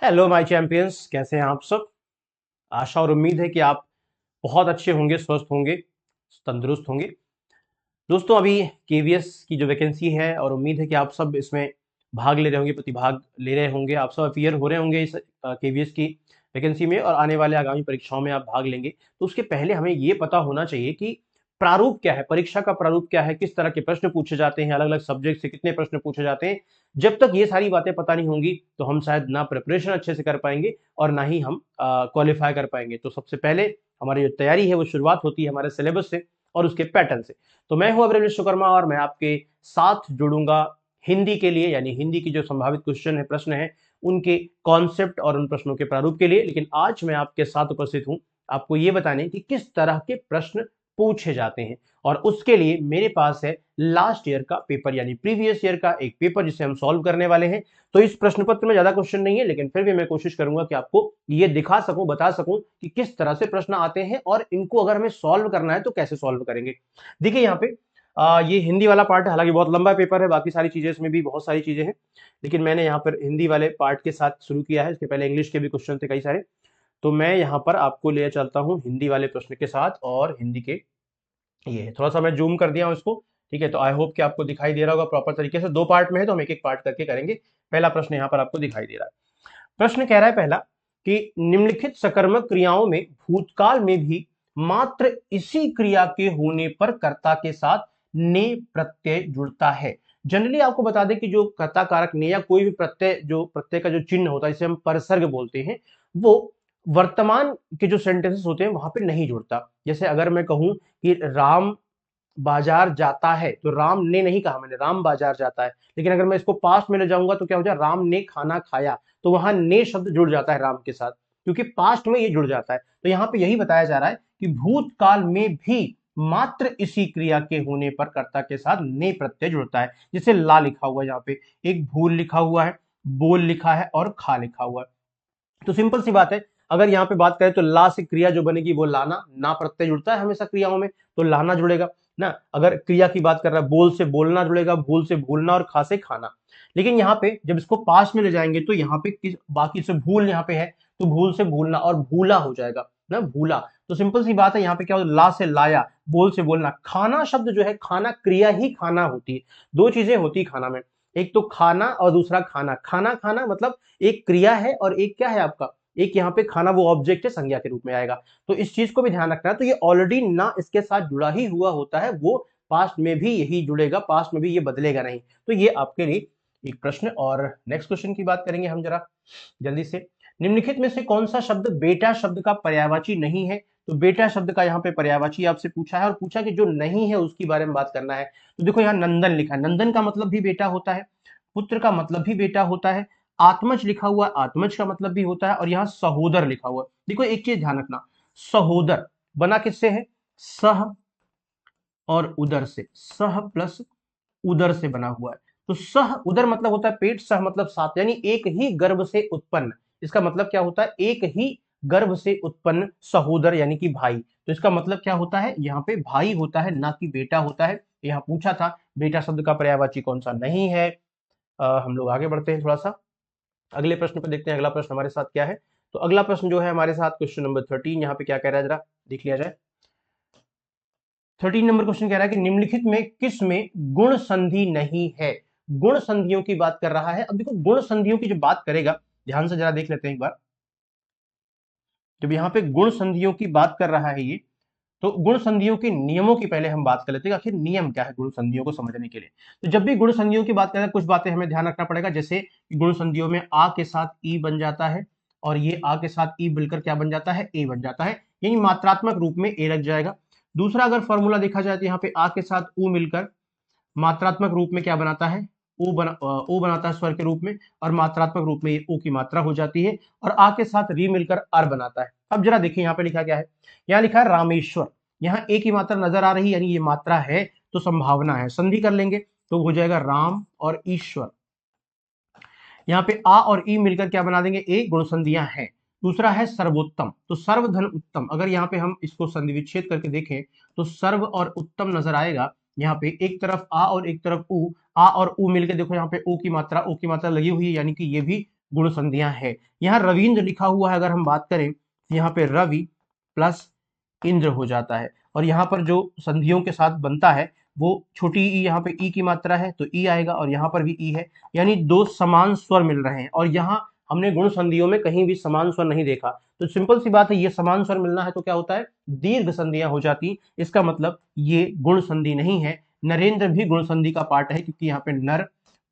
Hello my champions, कैसे हैं आप सब। आशा और उम्मीद है कि आप बहुत अच्छे होंगे, स्वस्थ होंगे, तंदुरुस्त होंगे। दोस्तों, अभी केवीएस की जो वैकेंसी है और उम्मीद है कि आप सब इसमें भाग ले रहे होंगे, प्रतिभाग ले रहे होंगे, आप सब अपियर हो रहे होंगे इस केवीएस की वैकेंसी में और आने वाले आगामी परीक्षाओं में आप भाग लेंगे। तो उसके पहले हमें ये पता होना चाहिए कि प्रारूप क्या है, परीक्षा का प्रारूप क्या है, किस तरह के प्रश्न पूछे जाते हैं, अलग अलग सब्जेक्ट से कितने प्रश्न पूछे जाते हैं। जब तक ये सारी बातें पता नहीं होंगी तो हम शायद ना प्रिपरेशन अच्छे से कर पाएंगे और ना ही हम क्वालिफाई कर पाएंगे। तो सबसे पहले हमारी जो तैयारी है वो शुरुआत होती है हमारे सिलेबस से और उसके पैटर्न से। तो मैं हूं अब्रेल विश्वकर्मा और मैं आपके साथ जुड़ूंगा हिंदी के लिए, यानी हिंदी की जो संभावित क्वेश्चन है, प्रश्न है, उनके कॉन्सेप्ट और उन प्रश्नों के प्रारूप के लिए। लेकिन आज मैं आपके साथ उपस्थित हूं आपको ये बताने कि किस तरह के प्रश्न पूछे जाते हैं। और उसके लिए मेरे पास है लास्ट ईयर का पेपर, यानी प्रीवियस ईयर का एक पेपर जिसे हम सॉल्व करने वाले हैं। तो इस प्रश्न पत्र में ज्यादा क्वेश्चन नहीं है, लेकिन फिर भी मैं कोशिश करूंगा कि आपको ये दिखा सकूं, बता सकूं कि किस तरह से प्रश्न आते हैं और इनको अगर हमें सॉल्व करना है तो कैसे सॉल्व करेंगे। देखिए यहाँ पे ये हिंदी वाला पार्ट है, हालांकि बहुत लंबा पेपर है, बाकी सारी चीजें इसमें भी बहुत सारी चीजें हैं, लेकिन मैंने यहाँ पर हिंदी वाले पार्ट के साथ शुरू किया है। इसके पहले इंग्लिश के भी क्वेश्चन थे कई सारे। तो मैं यहाँ पर आपको ले चलता हूँ हिंदी वाले प्रश्न के साथ, और हिंदी के ये है, थोड़ा सा मैं जूम कर दिया हूं इसको। ठीक है, तो आई होप कि आपको दिखाई दे रहा होगा प्रॉपर तरीके से। दो पार्ट में है तो हम एक एक पार्ट करके करेंगे। पहला प्रश्न यहाँ पर आपको दिखाई दे रहा है। प्रश्न कह रहा है पहला कि निम्नलिखित सकर्मक क्रियाओं में भूतकाल में भी मात्र इसी क्रिया के होने पर कर्ता के साथ ने प्रत्यय जुड़ता है। जनरली आपको बता दें कि जो कर्ता कारक ने या कोई भी प्रत्यय, जो प्रत्यय का जो चिन्ह होता है जिसे हम परसर्ग बोलते हैं, वो वर्तमान के जो सेंटेंसेस होते हैं वहां पे नहीं जुड़ता। जैसे अगर मैं कहूं कि राम बाजार जाता है, तो राम ने नहीं कहा मैंने, राम बाजार जाता है। लेकिन अगर मैं इसको पास्ट में ले जाऊंगा तो क्या हो जाए, राम ने खाना खाया, तो वहां ने शब्द जुड़ जाता है राम के साथ, क्योंकि पास्ट में ये जुड़ जाता है। तो यहाँ पे यही बताया जा रहा है कि भूतकाल में भी मात्र इसी क्रिया के होने पर कर्ता के साथ ने प्रत्यय जुड़ता है। जैसे ला लिखा हुआ है यहाँ पे, एक भूल लिखा हुआ है, बोल लिखा है और खा लिखा हुआ है। तो सिंपल सी बात है, अगर यहाँ पे बात करें तो ला से क्रिया जो बनेगी वो लाना, ना प्रत्यय जुड़ता है हमेशा क्रियाओं में, तो लाना जुड़ेगा ना। अगर क्रिया की बात कर रहा है, बोल से बोलना जुड़ेगा, भूल से भूलना और खा से खाना। लेकिन यहाँ पे जब इसको पास में ले जाएंगे तो यहाँ पे किस बाकी से भूल यहाँ पे है, तो भूल से भूलना और भूला हो जाएगा ना, भूला। तो सिंपल सी बात है, यहाँ पे क्या होगा, ला से लाया, बोल से बोलना। खाना शब्द जो है, खाना क्रिया ही खाना होती है। दो चीजें होती है खाना में, एक तो खाना और दूसरा खाना। खाना खाना मतलब एक क्रिया है और एक क्या है आपका, एक यहाँ पे खाना वो ऑब्जेक्ट है, संज्ञा के रूप में आएगा। तो इस चीज को भी ध्यान रखना है। तो ये ऑलरेडी ना इसके साथ जुड़ा ही हुआ होता है, वो पास्ट में भी यही जुड़ेगा, पास्ट में भी ये बदलेगा नहीं। तो ये आपके लिए एक प्रश्न। और नेक्स्ट क्वेश्चन की बात करेंगे हम जरा जल्दी से। निम्नलिखित में से कौन सा शब्द बेटा शब्द का पर्यायवाची नहीं है। तो बेटा शब्द का यहाँ पे पर्यायवाची आपसे पूछा है और पूछा कि जो नहीं है उसकी बारे में बात करना है। तो देखो यहाँ नंदन लिखा है, नंदन का मतलब भी बेटा होता है, पुत्र का मतलब भी बेटा होता है, आत्मज लिखा हुआ, आत्मज का मतलब भी होता है, और यहाँ सहोदर लिखा हुआ। देखो एक चीज ध्यान रखना, सहोदर बना किससे है, सह और उदर से, सह प्लस उदर से बना हुआ है। तो सह उदर मतलब होता है पेट, सह मतलब साथ, यानी एक ही गर्भ से उत्पन्न। इसका मतलब क्या होता है, एक ही गर्भ से उत्पन्न सहोदर यानी कि भाई। तो इसका मतलब क्या होता है, यहाँ पे भाई होता है, ना कि बेटा होता है। यहाँ पूछा था बेटा शब्द का पर्यायवाची कौन सा नहीं है। हम लोग आगे बढ़ते हैं थोड़ा सा, अगले प्रश्न पर देखते हैं अगला प्रश्न हमारे साथ क्या है। तो अगला प्रश्न जो है हमारे साथ क्वेश्चन नंबर 13, यहाँ पे क्या कह रहा है जरा देख लिया जाए। 13 नंबर क्वेश्चन कह रहा है कि निम्नलिखित में किस में गुण संधि नहीं है। गुण संधियों की बात कर रहा है। अब देखो गुण संधियों की जब बात करेगा, ध्यान से जरा देख लेते हैं एक बार। जब यहाँ पे गुण संधियों की बात कर रहा है ये, तो गुण संधियों के नियमों की पहले हम बात कर लेते हैं, आखिर नियम क्या है गुण संधियों को समझने के लिए। तो जब भी गुण संधियों की बात करें कुछ बातें हमें ध्यान रखना पड़ेगा। जैसे गुण संधियों में आ के साथ ई बन जाता है, और ये आ के साथ ई मिलकर क्या बन जाता है, ए बन जाता है, यानी मात्रात्मक रूप में ए लग जाएगा। दूसरा अगर फॉर्मूला देखा जाए तो यहाँ पे आ के साथ ऊ मिलकर मात्रात्मक रूप में क्या बनाता है, ओ बनाता है स्वर के रूप में, और मात्रात्मक रूप में ये ओ की मात्रा हो जाती है, और आ के साथ री मिलकर अर बनाता है। अब जरा देखिए यहाँ पे लिखा क्या है, यहाँ लिखा है रामेश्वर। यहाँ ए की मात्रा नजर आ रही है, यानी ये मात्रा है, तो संभावना है, संधि कर लेंगे तो हो जाएगा राम और ईश्वर। यहाँ पे आ और ई मिलकर क्या बना देंगे, ए, गुण संधियां हैं। दूसरा है सर्वोत्तम, तो सर्वधन उत्तम। अगर यहाँ पे हम इसको संधि विच्छेद करके देखें तो सर्व और उत्तम नजर आएगा। यहाँ पे एक तरफ आ और एक तरफ उ, आ और उ मिलकर देखो यहाँ पे ओ की मात्रा लगी हुई है, यानी कि ये भी गुण संधियां है। यहाँ रविंद्र लिखा हुआ है, अगर हम बात करें तो यहाँ पे रवि प्लस इंद्र हो जाता है, और यहाँ पर जो संधियों के साथ बनता है वो छोटी ई, यहाँ पे ई की मात्रा है तो ई आएगा, और यहाँ पर भी ई है, यानी दो समान स्वर मिल रहे हैं। और यहाँ हमने गुण संधियों में कहीं भी समान स्वर नहीं देखा, तो सिंपल सी बात है, ये समान स्वर मिलना है तो क्या होता है, दीर्घ संधियां हो जाती। इसका मतलब ये गुण संधि नहीं है। नरेंद्र भी गुण संधि का पार्ट है, क्योंकि यहाँ पे नर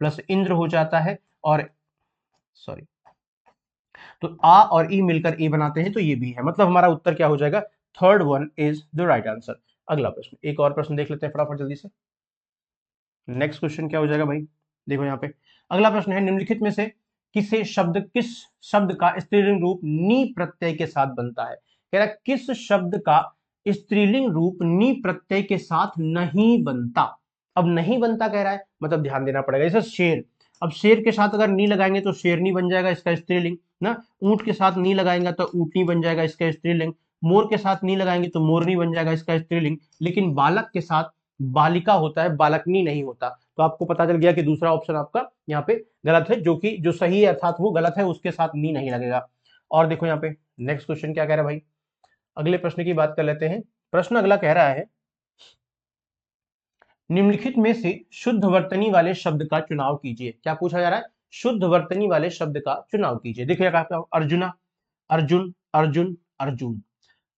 प्लस इंद्र हो जाता है, और सॉरी, तो आ और ई मिलकर ए बनाते हैं, तो ये भी है। मतलब हमारा उत्तर क्या हो जाएगा, third one is the right answer. अगला प्रश्न, एक और प्रश्न देख लेते हैं फटाफट जल्दी से। नेक्स्ट क्वेश्चन क्या हो जाएगा भाई, देखो यहाँ पे अगला प्रश्न है, निम्नलिखित में से किस शब्द का स्त्रीलिंग रूप नी प्रत्यय के साथ बनता है। कह रहा है किस शब्द का स्त्रीलिंग रूप नी प्रत्यय के साथ नहीं बनता। अब नहीं बनता कह रहा है, मतलब ध्यान देना पड़ेगा। जैसे शेर, अब शेर के साथ अगर नी लगाएंगे तो शेरनी बन जाएगा, इसका स्त्रीलिंग ना। ऊंट के साथ नी लगाएंगे तो ऊंटनी बन जाएगा, इसका स्त्रीलिंग। मोर के साथ नी लगाएंगे तो मोरनी बन जाएगा, इसका स्त्रीलिंग। लेकिन बालक के साथ बालिका होता है, बालकनी नहीं होता। तो आपको पता चल गया कि दूसरा ऑप्शन आपका यहाँ पे गलत है, जो सही है अर्थात वो गलत है, उसके साथ नी नहीं लगेगा। और देखो यहाँ पे नेक्स्ट क्वेश्चन क्या कह रहा है भाई, अगले प्रश्न की बात कर लेते हैं। प्रश्न अगला कह रहा है, निम्नलिखित में से शुद्ध वर्तनी वाले शब्द का चुनाव कीजिए। क्या पूछा जा रहा है, शुद्ध वर्तनी वाले शब्द का चुनाव कीजिए। देखिए कहा, अर्जुना, अर्जुन, अर्जुन, अर्जुन,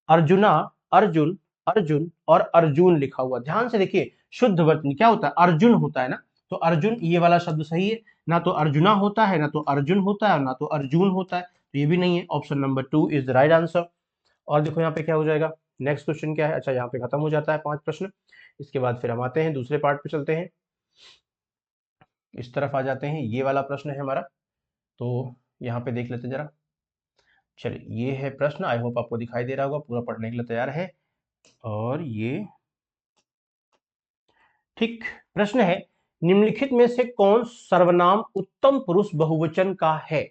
अर्जुना, अर्जुन, अर्जुन और अर्जुन लिखा हुआ। ध्यान से देखिए, शुद्ध वर्तनी क्या होता है, अर्जुन होता है ना, तो अर्जुन ये वाला शब्द सही है। ना तो अर्जुना होता है, ना तो अर्जुन होता है, ना तो अर्जुन होता है, तो ये भी नहीं है। Option number 2 is the right answer. और देखो यहाँ पे क्या हो जाएगा, नेक्स्ट क्वेश्चन क्या है। अच्छा, यहाँ पे खत्म हो जाता है 5 प्रश्न। इसके बाद फिर हम आते हैं दूसरे पार्ट पे, चलते हैं इस तरफ आ जाते हैं। ये वाला प्रश्न है हमारा, तो यहाँ पे देख लेते जरा। चलिए, ये है प्रश्न, आई होप आपको दिखाई दे रहा होगा, पूरा पढ़ने के लिए तैयार है। और ये ठीक प्रश्न है, निम्नलिखित में से कौन सर्वनाम उत्तम पुरुष बहुवचन का है।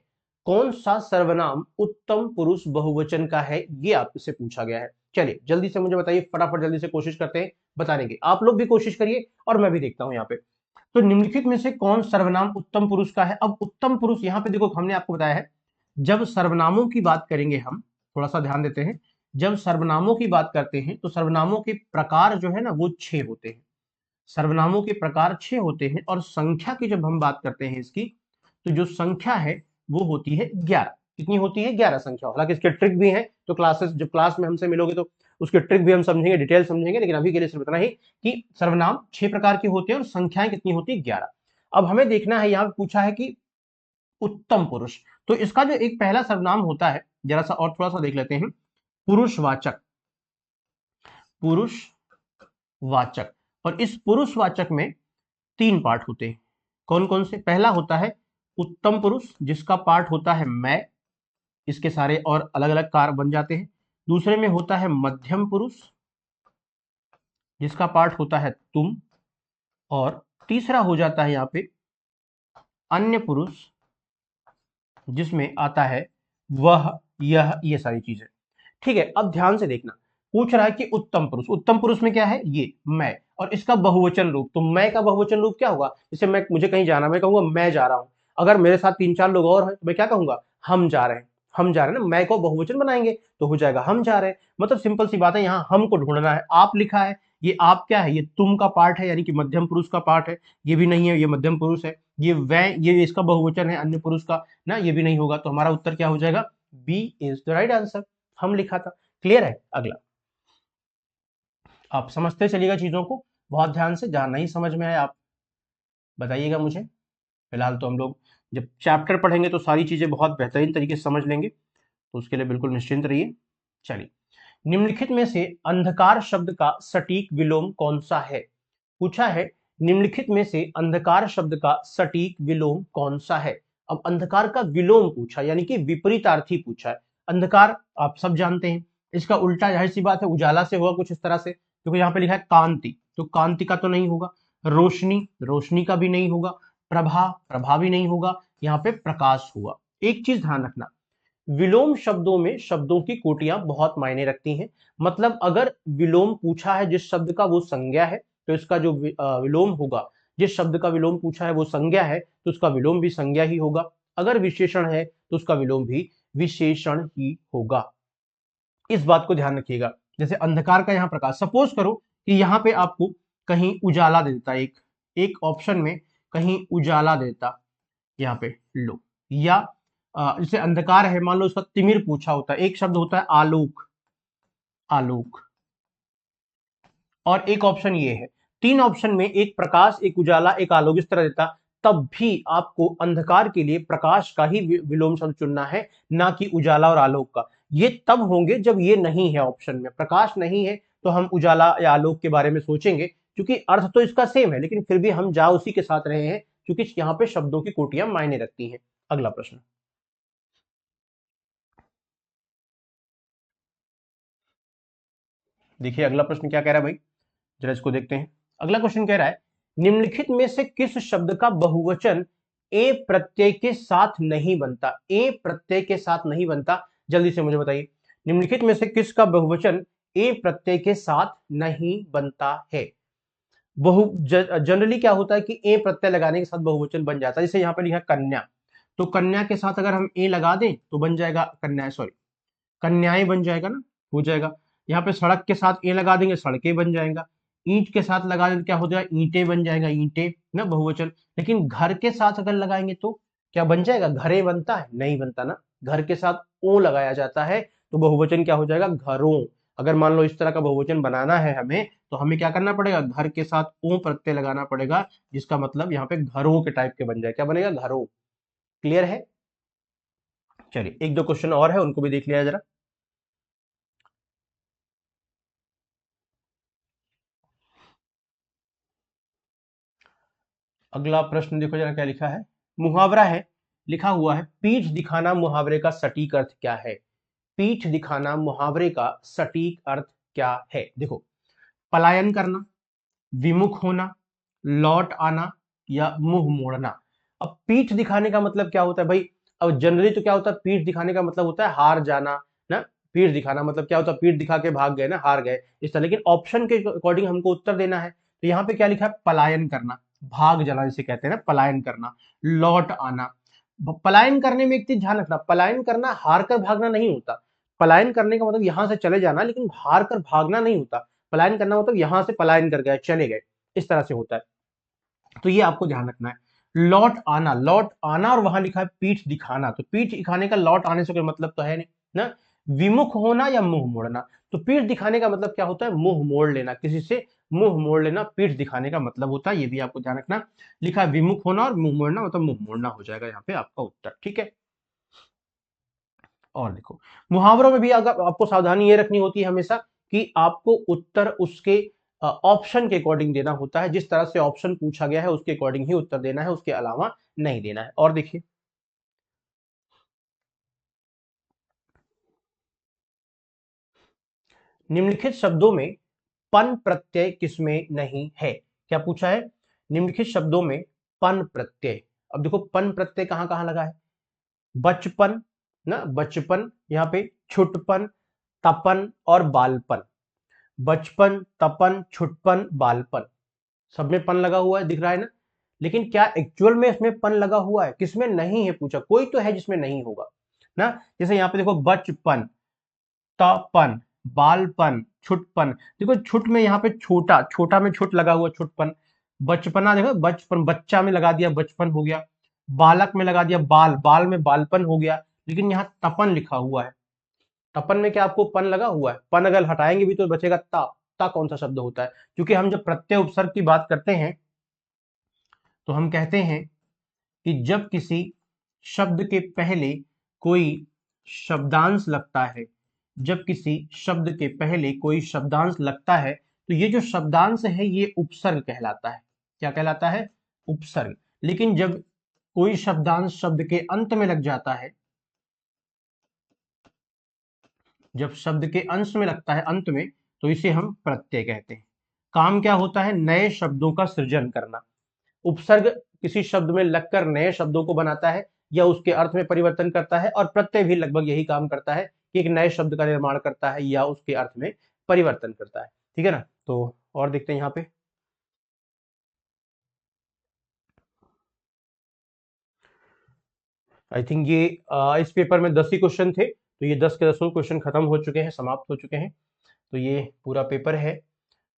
कौन सा सर्वनाम उत्तम पुरुष बहुवचन का है, ये आपसे पूछा गया है। चलिए जल्दी से मुझे बताइए, फटाफट जल्दी से कोशिश करते हैं बताने की। आप लोग भी कोशिश करिए और मैं भी देखता हूं यहाँ पे। तो निम्नलिखित में से कौन सर्वनाम उत्तम पुरुष का है। अब उत्तम पुरुष यहाँ पे देखो, हमने आपको बताया है, जब सर्वनामों की बात करेंगे हम, थोड़ा सा ध्यान देते हैं। जब सर्वनामों की बात करते हैं तो सर्वनामों के प्रकार जो है ना वो 6 होते हैं। सर्वनामों के प्रकार 6 होते हैं, और संख्या की जब हम बात करते हैं इसकी, तो जो संख्या है वो होती है 11। कितनी होती है, 11 संख्या। हालांकि इसके ट्रिक भी हैं, तो क्लासेस जब क्लास में हमसे मिलोगे तो उसके ट्रिक भी हम समझेंगे, डिटेल समझेंगे, लेकिन अभी के लिए सिर्फ इतना ही कि सर्वनाम 6 प्रकार के होते हैं और संख्याएं कितनी होती है, 11। अब हमें देखना है, यहाँ पूछा है कि उत्तम पुरुष, तो इसका जो एक पहला सर्वनाम होता है, जरा सा और थोड़ा सा देख लेते हैं, पुरुषवाचक। पुरुषवाचक, और इस पुरुषवाचक में 3 पार्ट होते हैं। कौन कौन से, पहला होता है उत्तम पुरुष, जिसका पार्ट होता है मैं, इसके सारे और अलग अलग कार बन जाते हैं। दूसरे में होता है मध्यम पुरुष, जिसका पार्ट होता है तुम। और तीसरा हो जाता है यहाँ पे अन्य पुरुष, जिसमें आता है वह, यह, ये सारी चीजें। ठीक है, अब ध्यान से देखना, पूछ रहा है कि उत्तम पुरुष, उत्तम पुरुष में क्या है, ये मैं, और इसका बहुवचन रूप, तो मैं का बहुवचन रूप क्या होगा। जैसे मुझे कहीं जाना, मैं कहूंगा मैं जा रहा हूं। अगर मेरे साथ 3-4 लोग और हैं तो मैं क्या कहूंगा, हम जा रहे हैं। हम जा रहे हैं ना, मैं को बहुवचन बनाएंगे तो हो जाएगा हम जा रहे हैं। मतलब सिंपल सी बात है, यहाँ हम को ढूंढना है। आप लिखा है, ये आप क्या है, ये तुम का पार्ट है, यानी कि मध्यम पुरुष का पार्ट है। ये भी नहीं है, ये मध्यम पुरुष है। ये वह, ये इसका बहुवचन है अन्य पुरुष का ना, ये भी नहीं होगा। तो हमारा उत्तर क्या हो जाएगा, B is the right answer. हम लिखा था। क्लियर है। अगला, आप समझते चलिएगा चीजों को बहुत ध्यान से, जहां नहीं समझ में आए आप बताइएगा मुझे। फिलहाल तो हम लोग जब चैप्टर पढ़ेंगे तो सारी चीजें बहुत बेहतरीन तरीके से समझ लेंगे, तो उसके लिए बिल्कुल निश्चिंत रहिए। चलिए, निम्नलिखित में से अंधकार शब्द का सटीक विलोम कौन सा है। पूछा है, निम्नलिखित में से अंधकार शब्द का सटीक विलोम कौन सा है। अब अंधकार का विलोम पूछा, यानी कि विपरीतार्थी पूछा है। अंधकार आप सब जानते हैं, इसका उल्टा जाहिर सी बात है उजाला से होगा कुछ इस तरह से, क्योंकि यहाँ पे लिखा है कांति, तो कांति का तो नहीं होगा। रोशनी, रोशनी का भी नहीं होगा। प्रभा, प्रभा भी नहीं होगा। यहाँ पे प्रकाश हुआ। एक चीज ध्यान रखना, विलोम शब्दों में शब्दों की कोटियां बहुत मायने रखती हैं। मतलब अगर विलोम पूछा है जिस शब्द का, वो संज्ञा है, तो इसका जो विलोम होगा, जिस शब्द का विलोम पूछा है वो संज्ञा है, तो उसका विलोम भी संज्ञा ही होगा। अगर विशेषण है तो उसका विलोम भी विशेषण ही होगा। इस बात को ध्यान रखिएगा। जैसे अंधकार का यहाँ प्रकाश, सपोज करो कि यहाँ पे आपको कहीं उजाला दे देता, एक एक ऑप्शन में कहीं उजाला देता यहाँ पे लो, या जैसे अंधकार है, मान लो उसका तिमिर पूछा होता है, एक शब्द होता है आलोक, आलोक, और एक ऑप्शन ये है। तीन ऑप्शन में एक प्रकाश, एक उजाला, एक आलोक इस तरह देता, तब भी आपको अंधकार के लिए प्रकाश का ही विलोम शब्द चुनना है, ना कि उजाला और आलोक का। ये तब होंगे जब ये नहीं है ऑप्शन में, प्रकाश नहीं है तो हम उजाला या आलोक के बारे में सोचेंगे, क्योंकि अर्थ तो इसका सेम है, लेकिन फिर भी हम जा उसी के साथ रहे हैं, क्योंकि यहाँ पे शब्दों की कोटियां मायने रखती हैं। अगला प्रश्न देखिए, अगला प्रश्न क्या कह रहा है भाई, जरा इसको देखते हैं। अगला क्वेश्चन कह रहा है, निम्नलिखित में से किस शब्द का बहुवचन ए प्रत्यय के साथ नहीं बनता? ए प्रत्यय के साथ नहीं बनता, जल्दी से मुझे बताइए। निम्नलिखित में से किसका बहुवचन ए प्रत्यय के साथ नहीं बनता है? जनरली क्या होता है कि ए प्रत्यय लगाने के साथ बहुवचन बन जाता है। जैसे यहाँ पे लिखा कन्या, तो कन्या के साथ अगर हम ए लगा दें तो बन जाएगा कन्या, सॉरी कन्याएं बन जाएगा ना, हो जाएगा। यहाँ पे सड़क के साथ ए लगा देंगे, सड़कें बन जाएगा। ईंट के साथ लगा देंगे क्या हो जाएगा, ईंटें बन जाएगा, ईंटें ना बहुवचन। लेकिन घर के साथ अगर लगाएंगे तो क्या बन जाएगा, घरे बनता है, नहीं बनता ना। घर के साथ ओ लगाया जाता है तो बहुवचन क्या हो जाएगा, घरों। अगर मान लो इस तरह का बहुवचन बनाना है हमें, तो हमें क्या करना पड़ेगा, घर के साथ ओ प्रत्यय लगाना पड़ेगा, जिसका मतलब यहाँ पे घरों के टाइप के बन जाए, क्या बनेगा, घरों। क्लियर है? चलिए एक दो क्वेश्चन और है, उनको भी देख लिया जरा। अगला प्रश्न देखो जरा क्या लिखा है। मुहावरा है, लिखा हुआ है, पीठ दिखाना मुहावरे का सटीक अर्थ क्या है? पीठ दिखाना मुहावरे का सटीक अर्थ क्या है? देखो, पलायन करना, विमुख होना, लौट आना, या मुंह मोड़ना। अब पीठ दिखाने का मतलब क्या होता है भाई? अब जनरली तो क्या होता है, पीठ दिखाने का मतलब होता है हार जाना ना। पीठ दिखाना मतलब क्या होता है, पीठ दिखा के भाग गए ना, हार गए इस तरह। लेकिन ऑप्शन के अकॉर्डिंग हमको उत्तर देना है, तो यहाँ पे क्या लिखा है, पलायन करना, भाग जाना जिसे कहते हैं ना, पलायन करना, लौट आना। पलायन करने में एक चीज ध्यान रखना, पलायन करना हार कर भागना नहीं होता। पलायन करने का मतलब यहां से चले जाना, लेकिन हार कर भागना नहीं होता। पलायन करना मतलब यहां से पलायन कर गए, चले गए, इस तरह से होता है। तो ये आपको ध्यान रखना है। लौट आना, लौट आना, और वहां लिखा है पीठ दिखाना, तो पीठ दिखाने का लौट आने से कोई मतलब तो है नहीं ना। विमुख होना या मुंह मोड़ना, तो पीठ दिखाने का मतलब क्या होता है, मुंह मोड़ लेना, किसी से मुंह मोड़ लेना पीठ दिखाने का मतलब होता है, ये भी आपको ध्यान रखना। लिखा है विमुख होना और मुंह मोड़ना, मतलब मुंह मोड़ना हो जाएगा यहाँ पे आपका उत्तर, ठीक है। और देखो, मुहावरों में भी अगर आपको सावधानी ये रखनी होती है हमेशा कि आपको उत्तर उसके ऑप्शन के अकॉर्डिंग देना होता है, जिस तरह से ऑप्शन पूछा गया है उसके अकॉर्डिंग ही उत्तर देना है, उसके अलावा नहीं देना है। और देखिए, निम्नलिखित शब्दों में पन प्रत्यय किसमें नहीं है? क्या पूछा है, निम्नलिखित शब्दों में पन प्रत्यय। अब देखो, पन प्रत्यय कहां कहां लगा है, बचपन ना, बचपन, यहाँ पे छुटपन, तपन और बालपन। बचपन, तपन, छुटपन, बालपन, सब में पन लगा हुआ है, दिख रहा है ना। लेकिन क्या एक्चुअल में इसमें पन लगा हुआ है, किसमें नहीं है पूछा, कोई तो है जिसमें नहीं होगा ना। जैसे यहाँ पे देखो, बचपन, तपन, बालपन, छुटपन। देखो छुट में यहाँ पे छोटा, छोटा में छुट लगा हुआ, छुटपन। बचपना देखो, बचपन, बच्चा में लगा दिया, बचपन हो गया। बालक में लगा दिया, बाल, बाल में बालपन हो गया। लेकिन यहाँ तपन लिखा हुआ है, तपन में क्या आपको पन लगा हुआ है? पन अगर हटाएंगे भी तो बचेगा ता। ता कौन सा शब्द होता है? क्योंकि हम जब प्रत्यय उपसर्ग की बात करते हैं तो हम कहते हैं कि जब किसी शब्द के पहले कोई शब्दांश लगता है, जब किसी शब्द के पहले कोई शब्दांश लगता है, तो ये जो शब्दांश है ये उपसर्ग कहलाता है। क्या कहलाता है? उपसर्ग। लेकिन जब कोई शब्दांश शब्द के अंत में लग जाता है, जब शब्द के अंश में लगता है, अंत में, तो इसे हम प्रत्यय कहते हैं। काम क्या होता है? नए शब्दों का सृजन करना। उपसर्ग किसी शब्द में लगकर नए शब्दों को बनाता है या उसके अर्थ में परिवर्तन करता है, और प्रत्यय भी लगभग यही काम करता है कि एक नए शब्द का निर्माण करता है या उसके अर्थ में परिवर्तन करता है, ठीक है ना। तो और देखते हैं यहाँ पे, आई थिंक ये इस पेपर में 10 ही क्वेश्चन थे, तो ये 10 के 10 क्वेश्चन खत्म हो चुके हैं, समाप्त हो चुके हैं। तो ये पूरा पेपर है,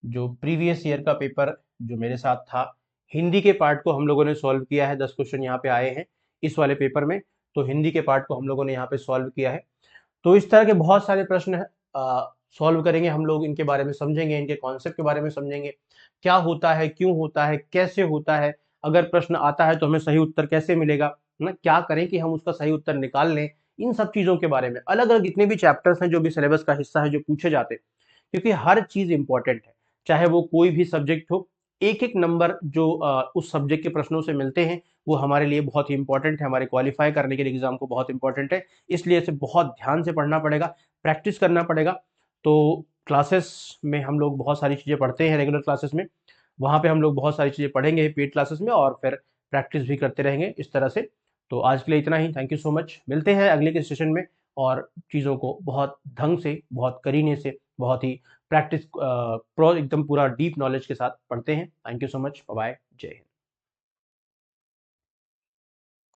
जो प्रीवियस ईयर का पेपर जो मेरे साथ था, हिंदी के पार्ट को हम लोगों ने सॉल्व किया है। 10 क्वेश्चन यहाँ पे आए हैं इस वाले पेपर में, तो हिंदी के पार्ट को हम लोगों ने यहाँ पे सॉल्व किया है। तो इस तरह के बहुत सारे प्रश्न सॉल्व करेंगे हम लोग, इनके बारे में समझेंगे, इनके कॉन्सेप्ट के बारे में समझेंगे, क्या होता है, क्यों होता है, कैसे होता है, अगर प्रश्न आता है तो हमें सही उत्तर कैसे मिलेगा ना, क्या करें कि हम उसका सही उत्तर निकाल लें। इन सब चीज़ों के बारे में अलग अलग जितने भी चैप्टर्स हैं जो भी सिलेबस का हिस्सा है जो पूछे जाते हैं, क्योंकि हर चीज़ इंपॉर्टेंट है, चाहे वो कोई भी सब्जेक्ट हो। एक एक नंबर जो उस सब्जेक्ट के प्रश्नों से मिलते हैं वो हमारे लिए बहुत ही इंपॉर्टेंट है, हमारे क्वालिफाई करने के लिए एग्जाम को बहुत इंपॉर्टेंट है। इसलिए इसे बहुत ध्यान से पढ़ना पड़ेगा, प्रैक्टिस करना पड़ेगा। तो क्लासेस में हम लोग बहुत सारी चीज़ें पढ़ते हैं, रेगुलर क्लासेस में, वहाँ पे हम लोग बहुत सारी चीज़ें पढ़ेंगे पेड क्लासेस में, और फिर प्रैक्टिस भी करते रहेंगे इस तरह से। तो आज के लिए इतना ही, थैंक यू सो मच, मिलते हैं अगले के सेशन में, और चीज़ों को बहुत ढंग से, बहुत करीने से, बहुत ही प्रैक्टिस प्रो एकदम पूरा डीप नॉलेज के साथ पढ़ते हैं। Thank you so much, bye bye, जय हिंद।